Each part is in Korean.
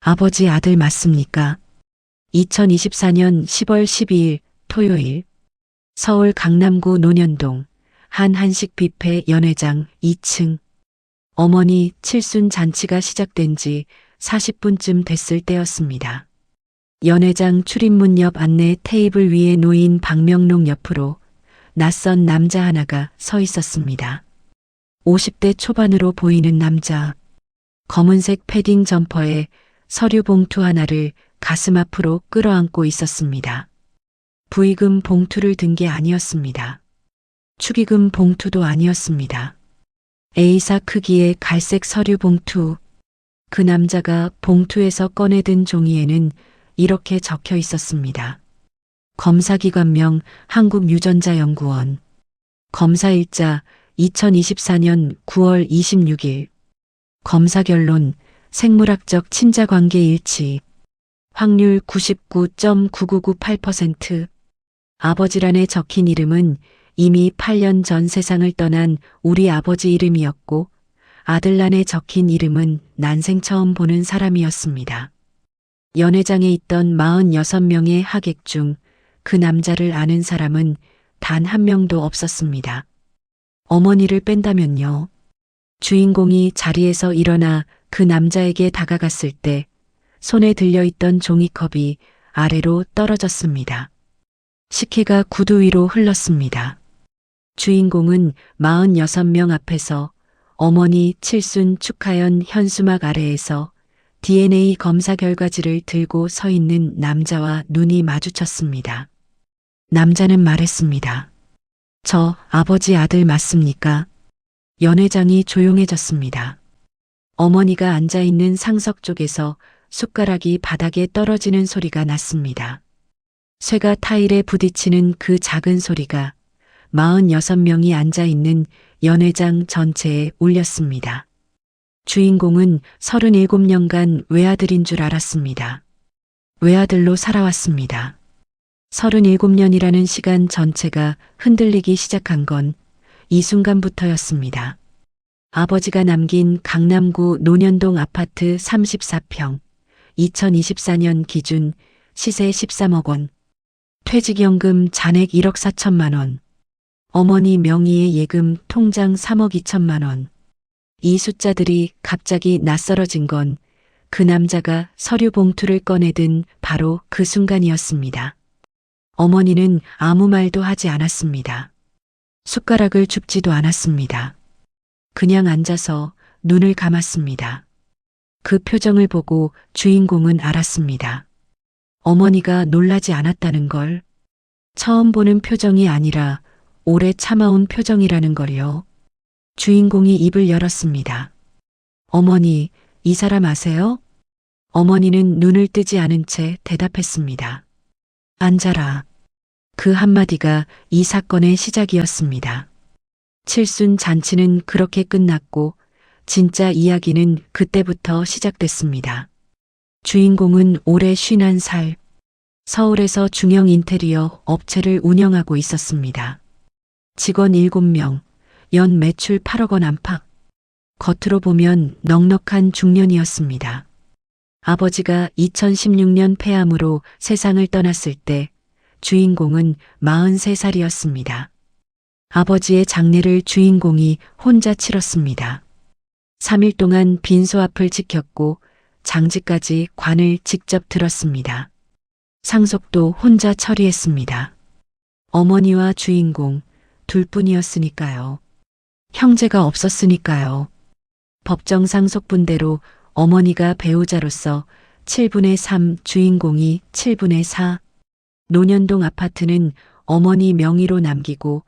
아버지 아들 맞습니까? 2024년 10월 12일 토요일 서울 강남구 논현동 한 한식 뷔페 연회장 2층 어머니 칠순 잔치가 시작된 지 40분쯤 됐을 때였습니다. 연회장 출입문 옆 안내 테이블 위에 놓인 방명록 옆으로 낯선 남자 하나가 서 있었습니다. 50대 초반으로 보이는 남자. 검은색 패딩 점퍼에 서류 봉투 하나를 가슴 앞으로 끌어안고 있었습니다. 부의금 봉투를 든 게 아니었습니다. 축의금 봉투도 아니었습니다. A사 크기의 갈색 서류 봉투. 그 남자가 봉투에서 꺼내든 종이에는 이렇게 적혀 있었습니다. 검사기관명 한국유전자연구원. 검사일자 2024년 9월 26일. 검사 결론 생물학적 친자관계 일치. 확률 99.9998%. 아버지란에 적힌 이름은 이미 8년 전 세상을 떠난 우리 아버지 이름이었고 아들란에 적힌 이름은 난생 처음 보는 사람이었습니다. 연회장에 있던 46명의 하객 중 그 남자를 아는 사람은 단 한 명도 없었습니다. 어머니를 뺀다면요. 주인공이 자리에서 일어나 그 남자에게 다가갔을 때 손에 들려있던 종이컵이 아래로 떨어졌습니다. 식혜가 구두 위로 흘렀습니다. 주인공은 46명 앞에서 어머니 칠순 축하연 현수막 아래에서 DNA 검사 결과지를 들고 서 있는 남자와 눈이 마주쳤습니다. 남자는 말했습니다. 저 아버지 아들 맞습니까? 연회장이 조용해졌습니다. 어머니가 앉아있는 상석 쪽에서 숟가락이 바닥에 떨어지는 소리가 났습니다. 쇠가 타일에 부딪히는 그 작은 소리가 46명이 앉아있는 연회장 전체에 울렸습니다. 주인공은 37년간 외아들인 줄 알았습니다. 외아들로 살아왔습니다. 37년이라는 시간 전체가 흔들리기 시작한 건 이 순간부터였습니다. 아버지가 남긴 강남구 논현동 아파트 34평, 2024년 기준 시세 13억 원, 퇴직연금 잔액 1억 4천만 원, 어머니 명의의 예금 통장 3억 2천만 원. 이 숫자들이 갑자기 낯설어진 건 그 남자가 서류 봉투를 꺼내든 바로 그 순간이었습니다. 어머니는 아무 말도 하지 않았습니다. 숟가락을 줍지도 않았습니다. 그냥 앉아서 눈을 감았습니다. 그 표정을 보고 주인공은 알았습니다. 어머니가 놀라지 않았다는 걸. 처음 보는 표정이 아니라 오래 참아온 표정이라는 걸요. 주인공이 입을 열었습니다. 어머니, 이 사람 아세요? 어머니는 눈을 뜨지 않은 채 대답했습니다. 앉아라. 그 한마디가 이 사건의 시작이었습니다. 칠순 잔치는 그렇게 끝났고 진짜 이야기는 그때부터 시작됐습니다. 주인공은 올해 51살, 서울에서 중형 인테리어 업체를 운영하고 있었습니다. 직원 7명, 연 매출 8억 원 안팎. 겉으로 보면 넉넉한 중년이었습니다. 아버지가 2016년 폐암으로 세상을 떠났을 때 주인공은 43살이었습니다. 아버지의 장례를 주인공이 혼자 치렀습니다. 3일 동안 빈소 앞을 지켰고 장지까지 관을 직접 들었습니다. 상속도 혼자 처리했습니다. 어머니와 주인공 둘뿐이었으니까요. 형제가 없었으니까요. 법정 상속분대로 어머니가 배우자로서 7분의 3, 주인공이 7분의 4. 논현동 아파트는 어머니 명의로 남기고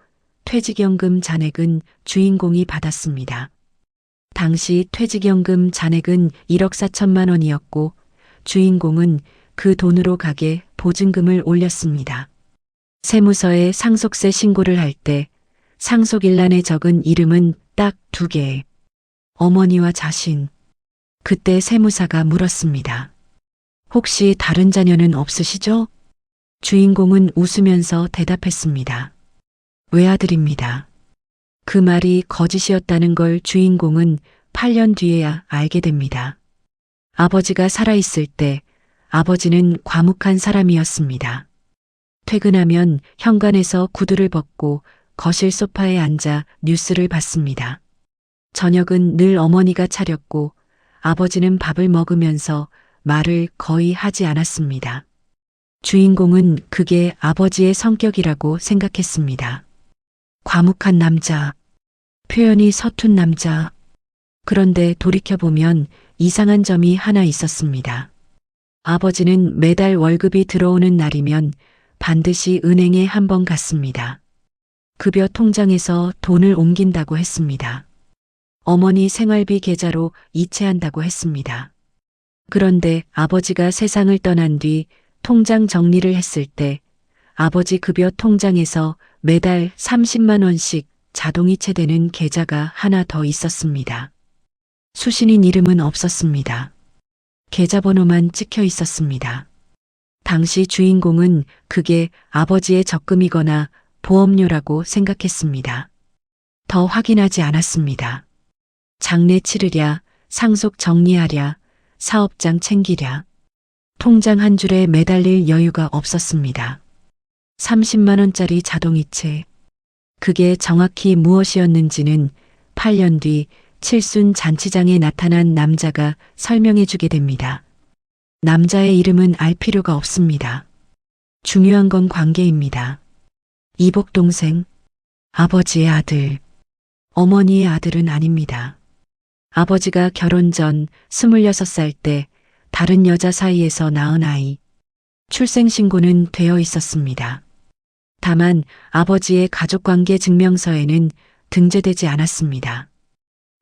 퇴직연금 잔액은 주인공이 받았습니다. 당시 퇴직연금 잔액은 1억 4천만 원이었고 주인공은 그 돈으로 가게 보증금을 올렸습니다. 세무서에 상속세 신고를 할 때 상속일란에 적은 이름은 딱 2개. 어머니와 자신. 그때 세무사가 물었습니다. 혹시 다른 자녀는 없으시죠? 주인공은 웃으면서 대답했습니다. 외아들입니다. 그 말이 거짓이었다는 걸 주인공은 8년 뒤에야 알게 됩니다. 아버지가 살아있을 때 아버지는 과묵한 사람이었습니다. 퇴근하면 현관에서 구두를 벗고 거실 소파에 앉아 뉴스를 봤습니다. 저녁은 늘 어머니가 차렸고 아버지는 밥을 먹으면서 말을 거의 하지 않았습니다. 주인공은 그게 아버지의 성격이라고 생각했습니다. 과묵한 남자, 표현이 서툰 남자. 그런데 돌이켜보면 이상한 점이 하나 있었습니다. 아버지는 매달 월급이 들어오는 날이면 반드시 은행에 한 번 갔습니다. 급여 통장에서 돈을 옮긴다고 했습니다. 어머니 생활비 계좌로 이체한다고 했습니다. 그런데 아버지가 세상을 떠난 뒤 통장 정리를 했을 때 아버지 급여 통장에서 매달 30만 원씩 자동 이체되는 계좌가 하나 더 있었습니다. 수신인 이름은 없었습니다. 계좌번호만 찍혀 있었습니다. 당시 주인공은 그게 아버지의 적금이거나 보험료라고 생각했습니다. 더 확인하지 않았습니다. 장례 치르랴, 상속 정리하랴, 사업장 챙기랴. 통장 한 줄에 매달릴 여유가 없었습니다. 30만 원짜리 자동이체. 그게 정확히 무엇이었는지는 8년 뒤 칠순 잔치장에 나타난 남자가 설명해 주게 됩니다. 남자의 이름은 알 필요가 없습니다. 중요한 건 관계입니다. 이복 동생, 아버지의 아들, 어머니의 아들은 아닙니다. 아버지가 결혼 전 26살 때 다른 여자 사이에서 낳은 아이. 출생신고는 되어 있었습니다. 다만 아버지의 가족관계 증명서에는 등재되지 않았습니다.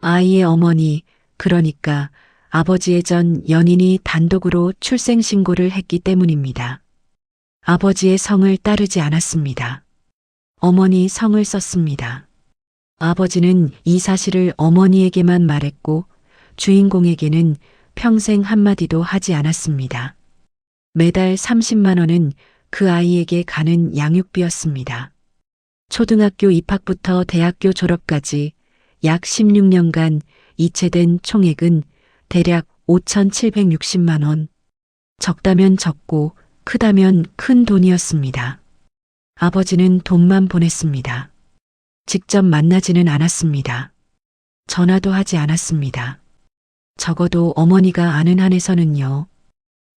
아이의 어머니, 그러니까 아버지의 전 연인이 단독으로 출생신고를 했기 때문입니다. 아버지의 성을 따르지 않았습니다. 어머니 성을 썼습니다. 아버지는 이 사실을 어머니에게만 말했고 주인공에게는 평생 한마디도 하지 않았습니다. 매달 30만 원은 그 아이에게 가는 양육비였습니다. 초등학교 입학부터 대학교 졸업까지 약 16년간 이체된 총액은 대략 5,760만 원. 적다면 적고 크다면 큰 돈이었습니다. 아버지는 돈만 보냈습니다. 직접 만나지는 않았습니다. 전화도 하지 않았습니다. 적어도 어머니가 아는 한에서는요.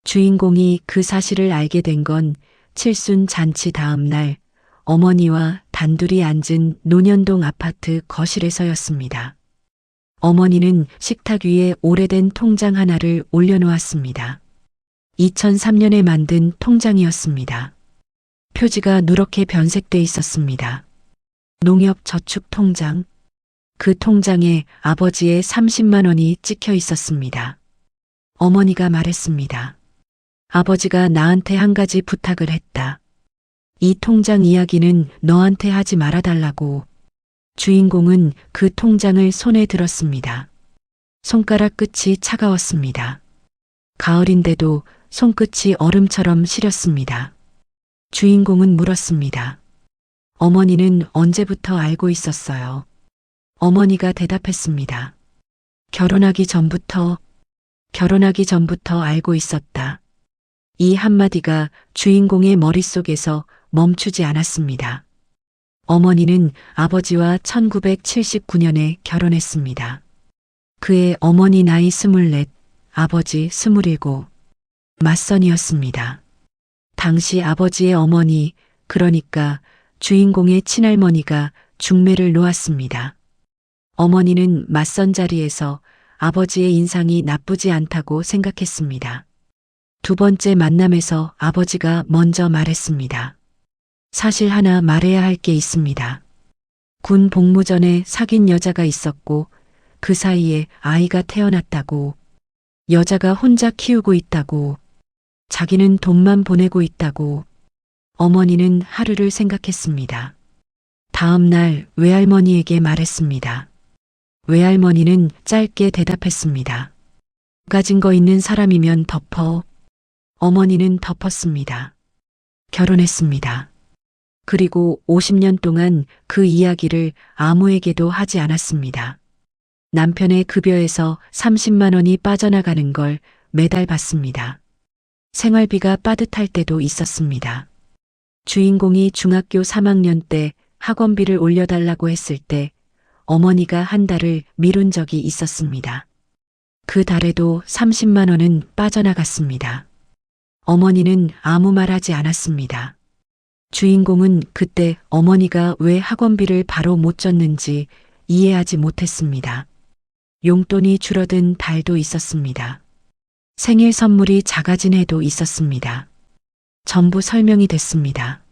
주인공이 그 사실을 알게 된 건 칠순 잔치 다음 날 어머니와 단둘이 앉은 논현동 아파트 거실에서였습니다. 어머니는 식탁 위에 오래된 통장 하나를 올려놓았습니다. 2003년에 만든 통장이었습니다. 표지가 누렇게 변색돼 있었습니다. 농협저축통장. 그 통장에 아버지의 30만 원이 찍혀 있었습니다. 어머니가 말했습니다. 아버지가 나한테 한 가지 부탁을 했다. 이 통장 이야기는 너한테 하지 말아달라고. 주인공은 그 통장을 손에 들었습니다. 손가락 끝이 차가웠습니다. 가을인데도 손끝이 얼음처럼 시렸습니다. 주인공은 물었습니다. 어머니는 언제부터 알고 있었어요? 어머니가 대답했습니다. 결혼하기 전부터 알고 있었다. 이 한마디가 주인공의 머릿속에서 멈추지 않았습니다. 어머니는 아버지와 1979년에 결혼했습니다. 그의 어머니 나이 24, 아버지 27. 맞선이었습니다. 당시 아버지의 어머니, 그러니까 주인공의 친할머니가 중매를 놓았습니다. 어머니는 맞선 자리에서 아버지의 인상이 나쁘지 않다고 생각했습니다. 두 번째 만남에서 아버지가 먼저 말했습니다. 사실 하나 말해야 할 게 있습니다. 군 복무 전에 사귄 여자가 있었고 그 사이에 아이가 태어났다고. 여자가 혼자 키우고 있다고. 자기는 돈만 보내고 있다고. 어머니는 하루를 생각했습니다. 다음 날 외할머니에게 말했습니다. 외할머니는 짧게 대답했습니다. 가진 거 있는 사람이면 덮어. 어머니는 덮었습니다. 결혼했습니다. 그리고 50년 동안 그 이야기를 아무에게도 하지 않았습니다. 남편의 급여에서 30만 원이 빠져나가는 걸 매달 받습니다. 생활비가 빠듯할 때도 있었습니다. 주인공이 중학교 3학년 때 학원비를 올려달라고 했을 때 어머니가 한 달을 미룬 적이 있었습니다. 그 달에도 30만 원은 빠져나갔습니다. 어머니는 아무 말 하지 않았습니다. 주인공은 그때 어머니가 왜 학원비를 바로 못 줬는지 이해하지 못했습니다. 용돈이 줄어든 달도 있었습니다. 생일 선물이 작아진 해도 있었습니다. 전부 설명이 됐습니다.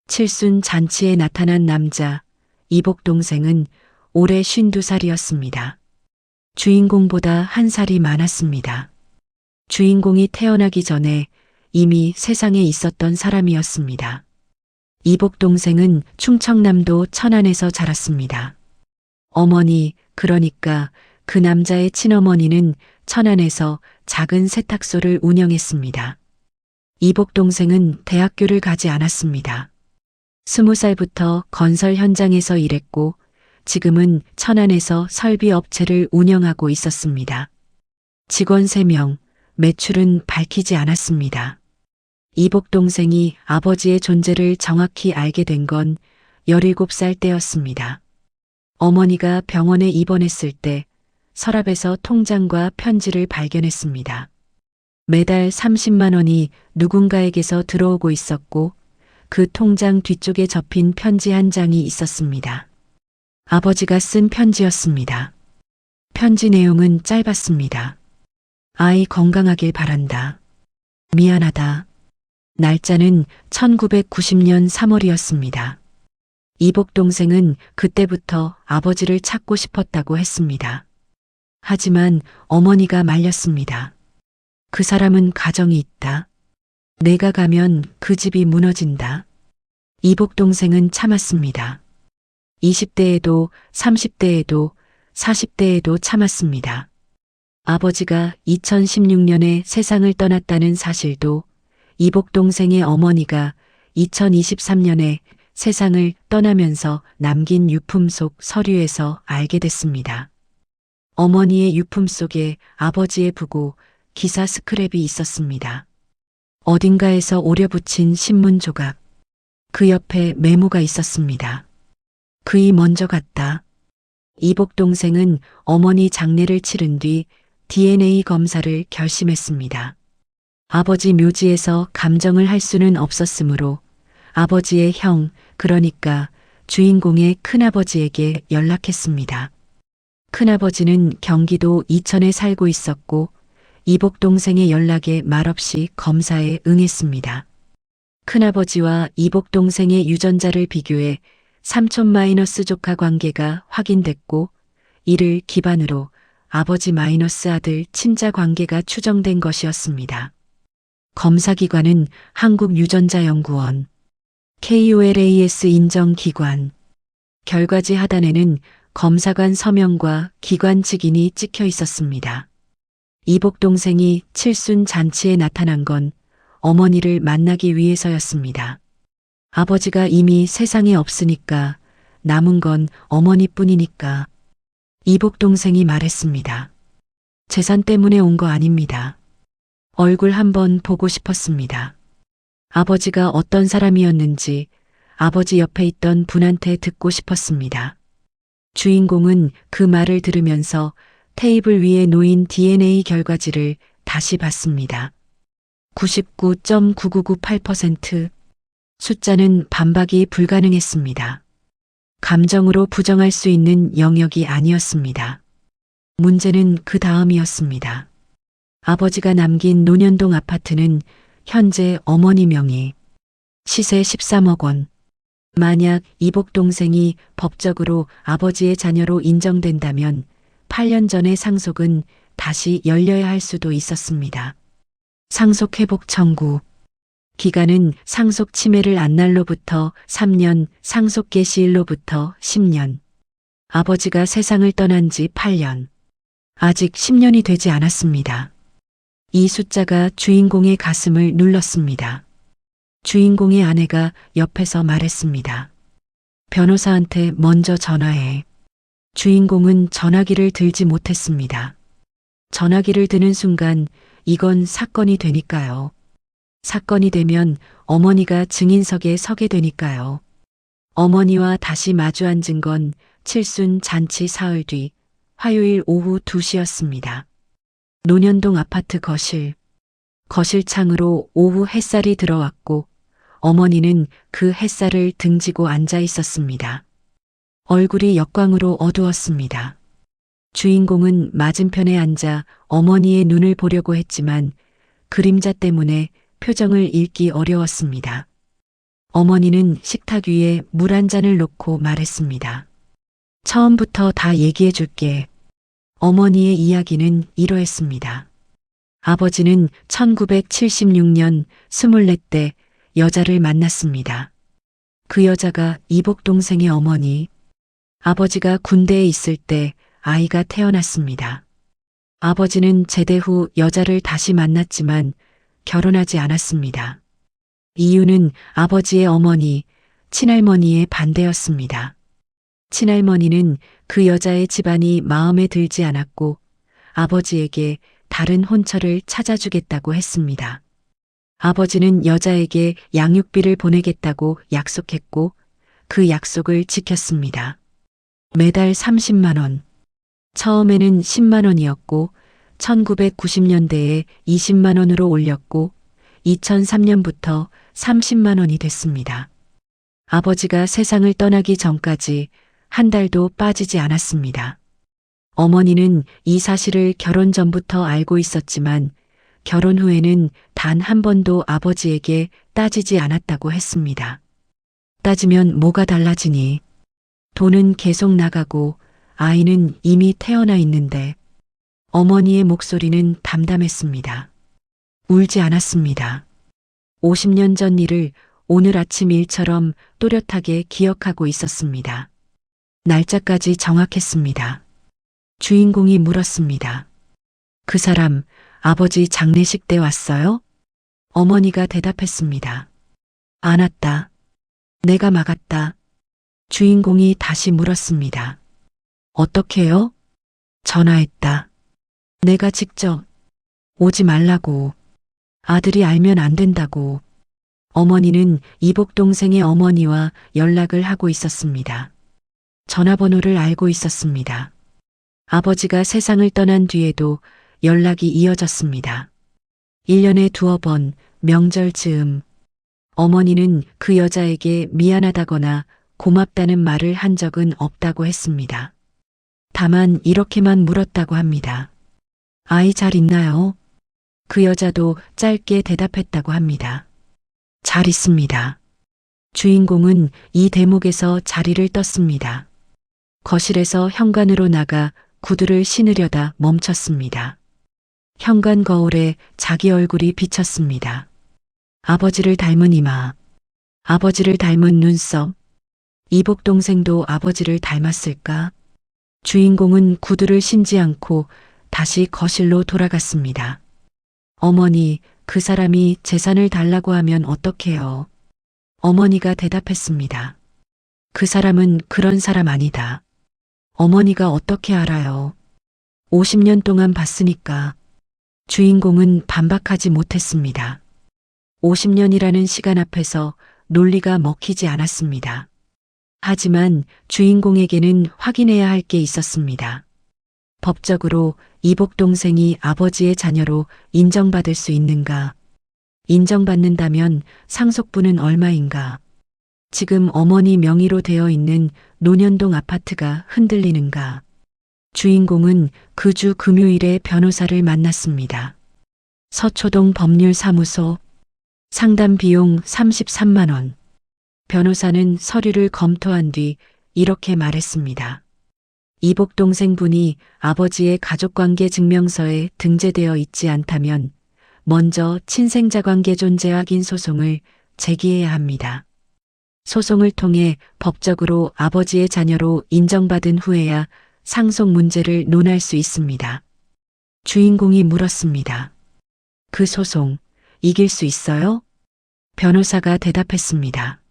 칠순 잔치에 나타난 남자, 이복 동생은 올해 52살이었습니다. 주인공보다 한 살이 많았습니다. 주인공이 태어나기 전에 이미 세상에 있었던 사람이었습니다. 이복 동생은 충청남도 천안에서 자랐습니다. 어머니, 그러니까 그 남자의 친어머니는 천안에서 작은 세탁소를 운영했습니다. 이복 동생은 대학교를 가지 않았습니다. 20살부터 건설 현장에서 일했고 지금은 천안에서 설비 업체를 운영하고 있었습니다. 직원 3명, 매출은 밝히지 않았습니다. 이복 동생이 아버지의 존재를 정확히 알게 된 건 17살 때였습니다. 어머니가 병원에 입원했을 때 서랍에서 통장과 편지를 발견했습니다. 매달 30만 원이 누군가에게서 들어오고 있었고 그 통장 뒤쪽에 접힌 편지 한 장이 있었습니다. 아버지가 쓴 편지였습니다. 편지 내용은 짧았습니다. 아이 건강하길 바란다. 미안하다. 날짜는 1990년 3월이었습니다. 이복 동생은 그때부터 아버지를 찾고 싶었다고 했습니다. 하지만 어머니가 말렸습니다. 그 사람은 가정이 있다. 내가 가면 그 집이 무너진다. 이복 동생은 참았습니다. 20대에도 30대에도 40대에도 참았습니다. 아버지가 2016년에 세상을 떠났다는 사실도 이복 동생의 어머니가 2023년에 세상을 떠나면서 남긴 유품 속 서류에서 알게 됐습니다. 어머니의 유품 속에 아버지의 부고 기사 스크랩이 있었습니다. 어딘가에서 오려붙인 신문 조각. 그 옆에 메모가 있었습니다. 그이 먼저 갔다. 이복 동생은 어머니 장례를 치른 뒤 DNA 검사를 결심했습니다. 아버지 묘지에서 감정을 할 수는 없었으므로 아버지의 형, 그러니까 주인공의 큰아버지에게 연락했습니다. 큰아버지는 경기도 이천에 살고 있었고 이복 동생의 연락에 말없이 검사에 응했습니다. 큰아버지와 이복 동생의 유전자를 비교해 삼촌 마이너스 조카 관계가 확인됐고 이를 기반으로 아버지 마이너스 아들 친자 관계가 추정된 것이었습니다. 검사기관은 한국유전자연구원, KULAS 인정기관. 결과지 하단에는 검사관 서명과 기관 직인이 찍혀 있었습니다. 이복 동생이 칠순 잔치에 나타난 건 어머니를 만나기 위해서였습니다. 아버지가 이미 세상에 없으니까 남은 건 어머니뿐이니까. 이복 동생이 말했습니다. 재산 때문에 온 거 아닙니다. 얼굴 한번 보고 싶었습니다. 아버지가 어떤 사람이었는지 아버지 옆에 있던 분한테 듣고 싶었습니다. 주인공은 그 말을 들으면서 테이블 위에 놓인 DNA 결과지를 다시 봤습니다. 99.9998%. 숫자는 반박이 불가능했습니다. 감정으로 부정할 수 있는 영역이 아니었습니다. 문제는 그 다음이었습니다. 아버지가 남긴 논현동 아파트는 현재 어머니 명의, 시세 13억 원. 만약 이복 동생이 법적으로 아버지의 자녀로 인정된다면 8년 전의 상속은 다시 열려야 할 수도 있었습니다. 상속 회복 청구. 기간은 상속 침해를 안 날로부터 3년, 상속 개시일로부터 10년. 아버지가 세상을 떠난 지 8년. 아직 10년이 되지 않았습니다. 이 숫자가 주인공의 가슴을 눌렀습니다. 주인공의 아내가 옆에서 말했습니다. 변호사한테 먼저 전화해. 주인공은 전화기를 들지 못했습니다. 전화기를 드는 순간 이건 사건이 되니까요. 사건이 되면 어머니가 증인석에 서게 되니까요. 어머니와 다시 마주 앉은 건 칠순 잔치 사흘 뒤 화요일 오후 2시였습니다. 논현동 아파트 거실. 거실 창으로 오후 햇살이 들어왔고 어머니는 그 햇살을 등지고 앉아 있었습니다. 얼굴이 역광으로 어두웠습니다. 주인공은 맞은편에 앉아 어머니의 눈을 보려고 했지만 그림자 때문에 표정을 읽기 어려웠습니다. 어머니는 식탁 위에 물 한 잔을 놓고 말했습니다. 처음부터 다 얘기해 줄게. 어머니의 이야기는 이러했습니다. 아버지는 1976년 24대 여자를 만났습니다. 그 여자가 이복 동생의 어머니. 아버지가 군대에 있을 때 아이가 태어났습니다. 아버지는 제대 후 여자를 다시 만났지만 결혼하지 않았습니다. 이유는 아버지의 어머니, 친할머니의 반대였습니다. 친할머니는 그 여자의 집안이 마음에 들지 않았고 아버지에게 다른 혼처를 찾아주겠다고 했습니다. 아버지는 여자에게 양육비를 보내겠다고 약속했고 그 약속을 지켰습니다. 매달 30만 원. 처음에는 10만 원이었고 1990년대에 20만 원으로 올렸고 2003년부터 30만 원이 됐습니다. 아버지가 세상을 떠나기 전까지 한 달도 빠지지 않았습니다. 어머니는 이 사실을 결혼 전부터 알고 있었지만 결혼 후에는 단 한 번도 아버지에게 따지지 않았다고 했습니다. 따지면 뭐가 달라지니? 돈은 계속 나가고 아이는 이미 태어나 있는데. 어머니의 목소리는 담담했습니다. 울지 않았습니다. 50년 전 일을 오늘 아침 일처럼 또렷하게 기억하고 있었습니다. 날짜까지 정확했습니다. 주인공이 물었습니다. 그 사람 아버지 장례식 때 왔어요? 어머니가 대답했습니다. 안 왔다. 내가 막았다. 주인공이 다시 물었습니다. 어떻게요? 전화했다. 내가 직접 오지 말라고. 아들이 알면 안 된다고. 어머니는 이복 동생의 어머니와 연락을 하고 있었습니다. 전화번호를 알고 있었습니다. 아버지가 세상을 떠난 뒤에도 연락이 이어졌습니다. 1년에 2번 명절 즈음. 어머니는 그 여자에게 미안하다거나 고맙다는 말을 한 적은 없다고 했습니다. 다만 이렇게만 물었다고 합니다. 아이 잘 있나요? 그 여자도 짧게 대답했다고 합니다. 잘 있습니다. 주인공은 이 대목에서 자리를 떴습니다. 거실에서 현관으로 나가 구두를 신으려다 멈췄습니다. 현관 거울에 자기 얼굴이 비쳤습니다. 아버지를 닮은 이마, 아버지를 닮은 눈썹, 이복 동생도 아버지를 닮았을까? 주인공은 구두를 신지 않고 다시 거실로 돌아갔습니다. 어머니, 그 사람이 재산을 달라고 하면 어떡해요? 어머니가 대답했습니다. 그 사람은 그런 사람 아니다. 어머니가 어떻게 알아요? 50년 동안 봤으니까. 주인공은 반박하지 못했습니다. 50년이라는 시간 앞에서 논리가 먹히지 않았습니다. 하지만 주인공에게는 확인해야 할 게 있었습니다. 법적으로 이복 동생이 아버지의 자녀로 인정받을 수 있는가? 인정받는다면 상속분은 얼마인가? 지금 어머니 명의로 되어 있는 논현동 아파트가 흔들리는가? 주인공은 그 주 금요일에 변호사를 만났습니다. 서초동 법률사무소. 상담 비용 33만 원. 변호사는 서류를 검토한 뒤 이렇게 말했습니다. 이복 동생분이 아버지의 가족관계 증명서에 등재되어 있지 않다면 먼저 친생자관계 존재 확인 소송을 제기해야 합니다. 소송을 통해 법적으로 아버지의 자녀로 인정받은 후에야 상속 문제를 논할 수 있습니다. 주인공이 물었습니다. 그 소송 이길 수 있어요? 변호사가 대답했습니다.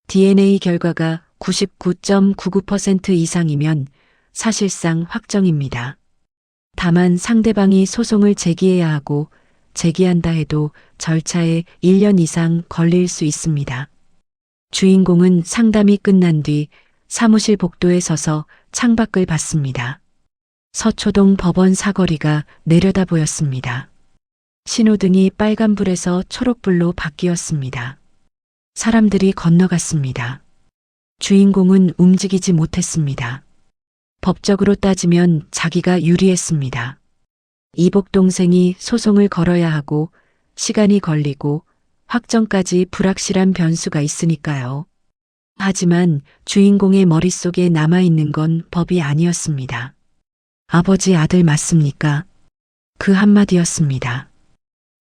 DNA 결과가 99.99% 이상이면 사실상 확정입니다. 다만 상대방이 소송을 제기해야 하고 제기한다 해도 절차에 1년 이상 걸릴 수 있습니다. 주인공은 상담이 끝난 뒤 사무실 복도에 서서 창밖을 봤습니다. 서초동 법원 사거리가 내려다 보였습니다. 신호등이 빨간불에서 초록불로 바뀌었습니다. 사람들이 건너갔습니다. 주인공은 움직이지 못했습니다. 법적으로 따지면 자기가 유리했습니다. 이복 동생이 소송을 걸어야 하고 시간이 걸리고 확정까지 불확실한 변수가 있으니까요. 하지만 주인공의 머릿속에 남아있는 건 법이 아니었습니다. 아버지 아들 맞습니까? 그 한마디였습니다.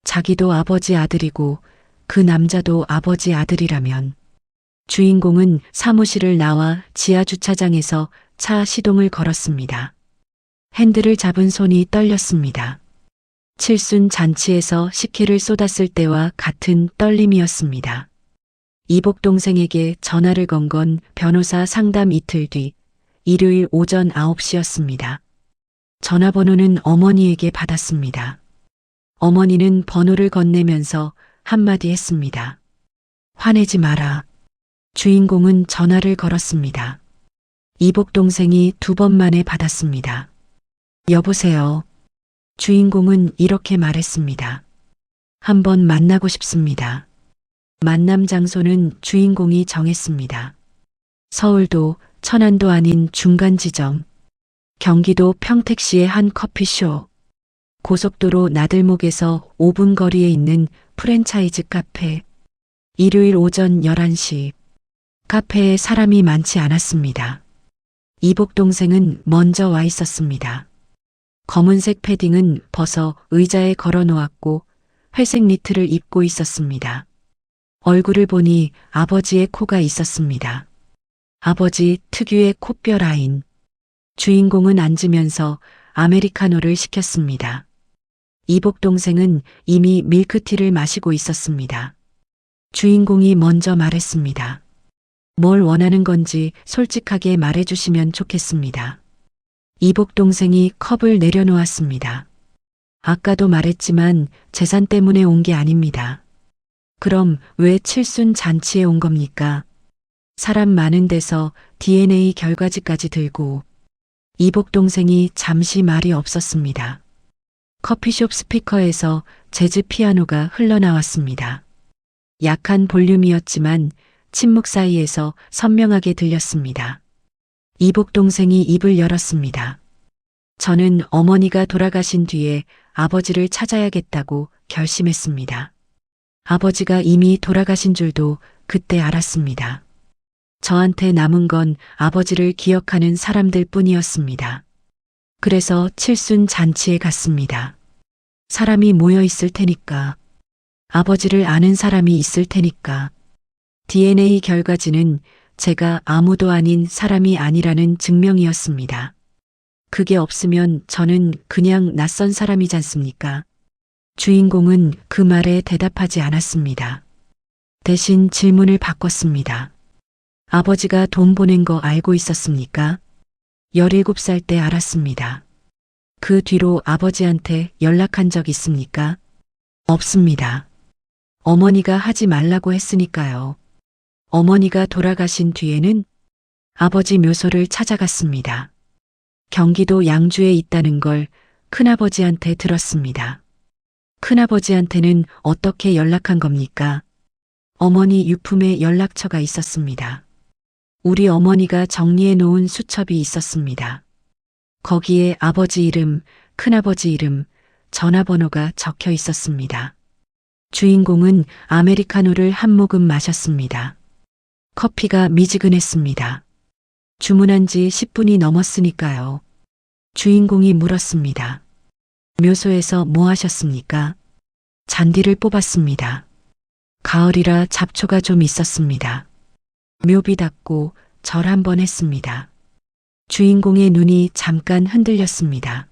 자기도 아버지 아들이고 그 남자도 아버지 아들이라면 주인공은 사무실을 나와 지하 주차장에서 차 시동을 걸었습니다. 핸들을 잡은 손이 떨렸습니다. 칠순 잔치에서 식혜를 쏟았을 때와 같은 떨림이었습니다. 이복 동생에게 전화를 건 건 변호사 상담 이틀 뒤 일요일 오전 9시였습니다. 전화번호는 어머니에게 받았습니다. 어머니는 번호를 건네면서 한마디 했습니다. 화내지 마라. 주인공은 전화를 걸었습니다. 이복 동생이 2번 만에 받았습니다. 여보세요. 주인공은 이렇게 말했습니다. 한번 만나고 싶습니다. 만남 장소는 주인공이 정했습니다. 서울도 천안도 아닌 중간 지점. 경기도 평택시의 한 커피숍. 고속도로 나들목에서 5분 거리에 있는 프랜차이즈 카페. 일요일 오전 11시. 카페에 사람이 많지 않았습니다. 이복 동생은 먼저 와 있었습니다. 검은색 패딩은 벗어 의자에 걸어 놓았고 회색 니트를 입고 있었습니다. 얼굴을 보니 아버지의 코가 있었습니다. 아버지 특유의 코뼈 라인. 주인공은 앉으면서 아메리카노를 시켰습니다. 이복 동생은 이미 밀크티를 마시고 있었습니다. 주인공이 먼저 말했습니다. 뭘 원하는 건지 솔직하게 말해주시면 좋겠습니다. 이복 동생이 컵을 내려놓았습니다. 아까도 말했지만 재산 때문에 온 게 아닙니다. 그럼 왜 칠순 잔치에 온 겁니까? 사람 많은 데서 DNA 결과지까지 들고. 이복 동생이 잠시 말이 없었습니다. 커피숍 스피커에서 재즈 피아노가 흘러나왔습니다. 약한 볼륨이었지만 침묵 사이에서 선명하게 들렸습니다. 이복 동생이 입을 열었습니다. 저는 어머니가 돌아가신 뒤에 아버지를 찾아야겠다고 결심했습니다. 아버지가 이미 돌아가신 줄도 그때 알았습니다. 저한테 남은 건 아버지를 기억하는 사람들 뿐이었습니다. 그래서 칠순 잔치에 갔습니다. 사람이 모여 있을 테니까. 아버지를 아는 사람이 있을 테니까. DNA 결과지는 제가 아무도 아닌 사람이 아니라는 증명이었습니다. 그게 없으면 저는 그냥 낯선 사람이지 않습니까? 주인공은 그 말에 대답하지 않았습니다. 대신 질문을 바꿨습니다. 아버지가 돈 보낸 거 알고 있었습니까? 17살 때 알았습니다. 그 뒤로 아버지한테 연락한 적 있습니까? 없습니다. 어머니가 하지 말라고 했으니까요. 어머니가 돌아가신 뒤에는 아버지 묘소를 찾아갔습니다. 경기도 양주에 있다는 걸 큰아버지한테 들었습니다. 큰아버지한테는 어떻게 연락한 겁니까? 어머니 유품에 연락처가 있었습니다. 우리 어머니가 정리해 놓은 수첩이 있었습니다. 거기에 아버지 이름, 큰아버지 이름, 전화번호가 적혀 있었습니다. 주인공은 아메리카노를 한 모금 마셨습니다. 커피가 미지근했습니다. 주문한 지 10분이 넘었으니까요. 주인공이 물었습니다. 묘소에서 뭐 하셨습니까? 잔디를 뽑았습니다. 가을이라 잡초가 좀 있었습니다. 묘비 닦고 절 한번 했습니다. 주인공의 눈이 잠깐 흔들렸습니다.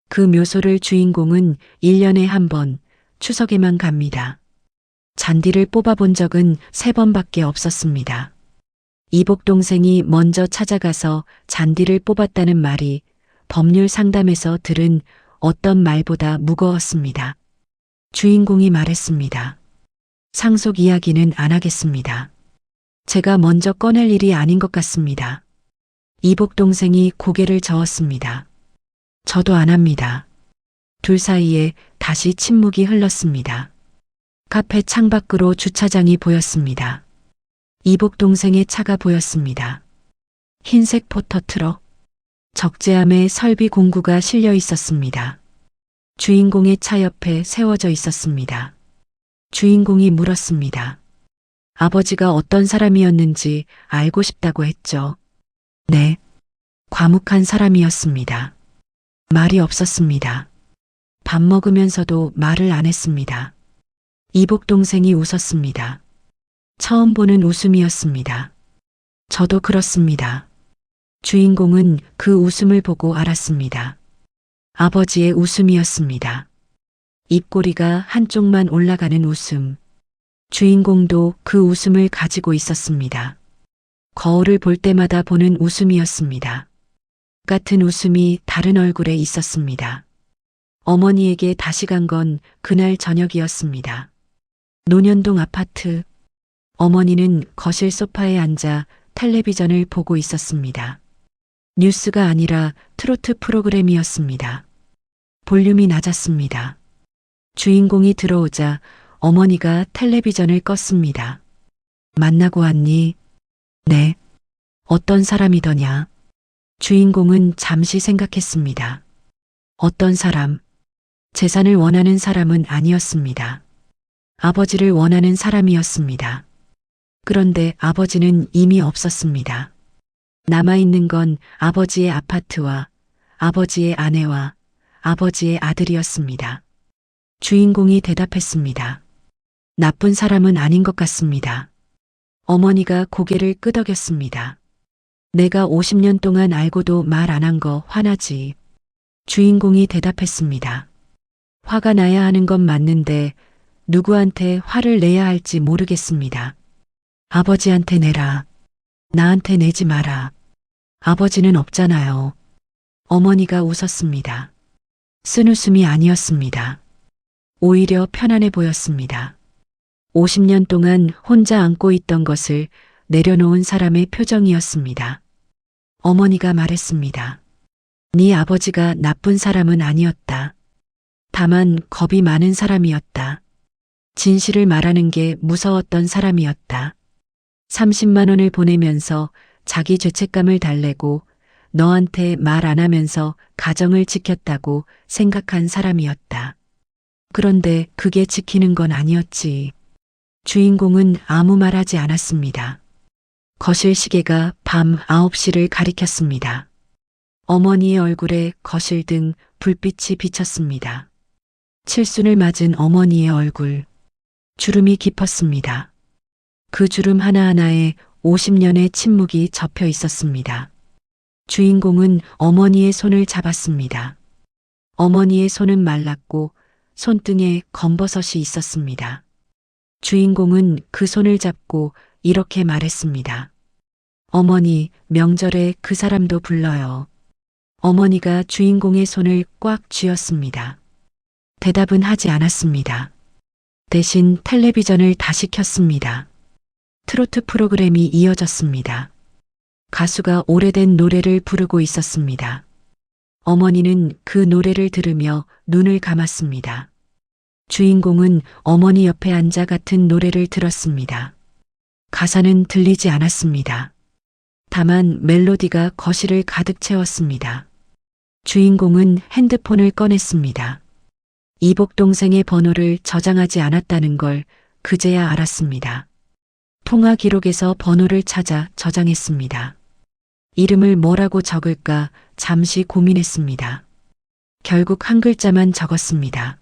그 묘소를 주인공은 1년에 한 번, 추석에만 갑니다. 잔디를 뽑아본 적은 3번밖에 없었습니다. 이복 동생이 먼저 찾아가서 잔디를 뽑았다는 말이 법률 상담에서 들은 어떤 말보다 무거웠습니다. 주인공이 말했습니다. 상속 이야기는 안 하겠습니다. 제가 먼저 꺼낼 일이 아닌 것 같습니다. 이복 동생이 고개를 저었습니다. 저도 안 합니다. 둘 사이에 다시 침묵이 흘렀습니다. 카페 창밖으로 주차장이 보였습니다. 이복 동생의 차가 보였습니다. 흰색 포터 트럭. 적재함에 설비 공구가 실려 있었습니다. 주인공의 차 옆에 세워져 있었습니다. 주인공이 물었습니다. 아버지가 어떤 사람이었는지 알고 싶다고 했죠. 네. 과묵한 사람이었습니다. 말이 없었습니다. 밥 먹으면서도 말을 안 했습니다. 이복 동생이 웃었습니다. 처음 보는 웃음이었습니다. 저도 그렇습니다. 주인공은 그 웃음을 보고 알았습니다. 아버지의 웃음이었습니다. 입꼬리가 한쪽만 올라가는 웃음. 주인공도 그 웃음을 가지고 있었습니다. 거울을 볼 때마다 보는 웃음이었습니다. 같은 웃음이 다른 얼굴에 있었습니다. 어머니에게 다시 간 건 그날 저녁이었습니다. 논현동 아파트. 어머니는 거실 소파에 앉아 텔레비전을 보고 있었습니다. 뉴스가 아니라 트로트 프로그램이었습니다. 볼륨이 낮았습니다. 주인공이 들어오자 어머니가 텔레비전을 껐습니다. 만나고 왔니? 네. 어떤 사람이더냐? 주인공은 잠시 생각했습니다. 어떤 사람? 재산을 원하는 사람은 아니었습니다. 아버지를 원하는 사람이었습니다. 그런데 아버지는 이미 없었습니다. 남아있는 건 아버지의 아파트와 아버지의 아내와 아버지의 아들이었습니다. 주인공이 대답했습니다. 나쁜 사람은 아닌 것 같습니다. 어머니가 고개를 끄덕였습니다. 내가 50년 동안 알고도 말 안 한 거 화나지. 주인공이 대답했습니다. 화가 나야 하는 건 맞는데 누구한테 화를 내야 할지 모르겠습니다. 아버지한테 내라. 나한테 내지 마라. 아버지는 없잖아요. 어머니가 웃었습니다. 쓴웃음이 아니었습니다. 오히려 편안해 보였습니다. 50년 동안 혼자 안고 있던 것을 내려놓은 사람의 표정이었습니다. 어머니가 말했습니다. 네 아버지가 나쁜 사람은 아니었다. 다만 겁이 많은 사람이었다. 진실을 말하는 게 무서웠던 사람이었다. 30만 원을 보내면서 자기 죄책감을 달래고 너한테 말 안 하면서 가정을 지켰다고 생각한 사람이었다. 그런데 그게 지키는 건 아니었지. 주인공은 아무 말 하지 않았습니다. 거실 시계가 밤 9시를 가리켰습니다. 어머니의 얼굴에 거실 등 불빛이 비쳤습니다. 칠순을 맞은 어머니의 얼굴. 주름이 깊었습니다. 그 주름 하나하나에 50년의 침묵이 접혀 있었습니다. 주인공은 어머니의 손을 잡았습니다. 어머니의 손은 말랐고 손등에 검버섯이 있었습니다. 주인공은 그 손을 잡고 이렇게 말했습니다. 어머니, 명절에 그 사람도 불러요. 어머니가 주인공의 손을 꽉 쥐었습니다. 대답은 하지 않았습니다. 대신 텔레비전을 다시 켰습니다. 트로트 프로그램이 이어졌습니다. 가수가 오래된 노래를 부르고 있었습니다. 어머니는 그 노래를 들으며 눈을 감았습니다. 주인공은 어머니 옆에 앉아 같은 노래를 들었습니다. 가사는 들리지 않았습니다. 다만 멜로디가 거실을 가득 채웠습니다. 주인공은 핸드폰을 꺼냈습니다. 이복 동생의 번호를 저장하지 않았다는 걸 그제야 알았습니다. 통화 기록에서 번호를 찾아 저장했습니다. 이름을 뭐라고 적을까 잠시 고민했습니다. 결국 한 글자만 적었습니다.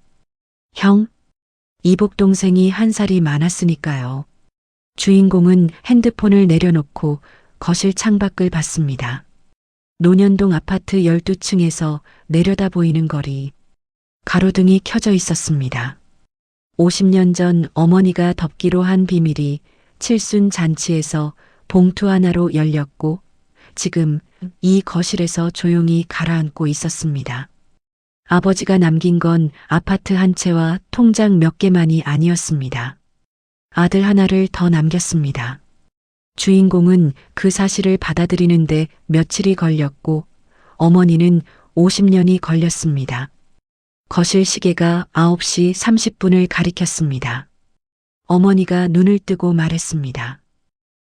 형? 이복 동생이 한 살이 많았으니까요. 주인공은 핸드폰을 내려놓고 거실 창밖을 봤습니다. 논현동 아파트 12층에서 내려다 보이는 거리. 가로등이 켜져 있었습니다. 50년 전 어머니가 덮기로 한 비밀이 칠순 잔치에서 봉투 하나로 열렸고 지금 이 거실에서 조용히 가라앉고 있었습니다. 아버지가 남긴 건 아파트 한 채와 통장 몇 개만이 아니었습니다. 아들 하나를 더 남겼습니다. 주인공은 그 사실을 받아들이는데 며칠이 걸렸고 어머니는 50년이 걸렸습니다. 거실 시계가 9시 30분을 가리켰습니다. 어머니가 눈을 뜨고 말했습니다.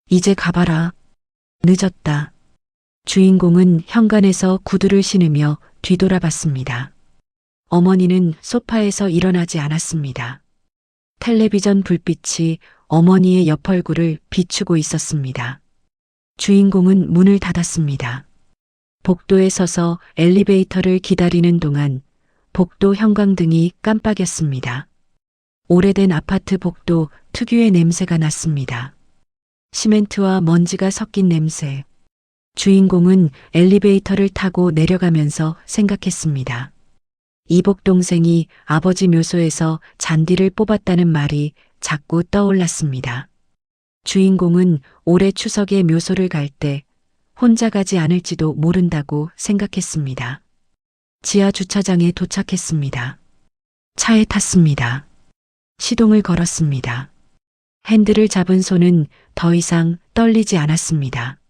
이제 가봐라. 늦었다. 주인공은 현관에서 구두를 신으며 뒤돌아봤습니다. 어머니는 소파에서 일어나지 않았습니다. 텔레비전 불빛이 어머니의 옆 얼굴을 비추고 있었습니다. 주인공은 문을 닫았습니다. 복도에 서서 엘리베이터를 기다리는 동안 복도 형광등이 깜빡였습니다. 오래된 아파트 복도 특유의 냄새가 났습니다. 시멘트와 먼지가 섞인 냄새. 주인공은 엘리베이터를 타고 내려가면서 생각했습니다. 이복 동생이 아버지 묘소에서 잔디를 뽑았다는 말이 자꾸 떠올랐습니다. 주인공은 올해 추석에 묘소를 갈 때 혼자 가지 않을지도 모른다고 생각했습니다. 지하 주차장에 도착했습니다. 차에 탔습니다. 시동을 걸었습니다. 핸들을 잡은 손은 더 이상 떨리지 않았습니다.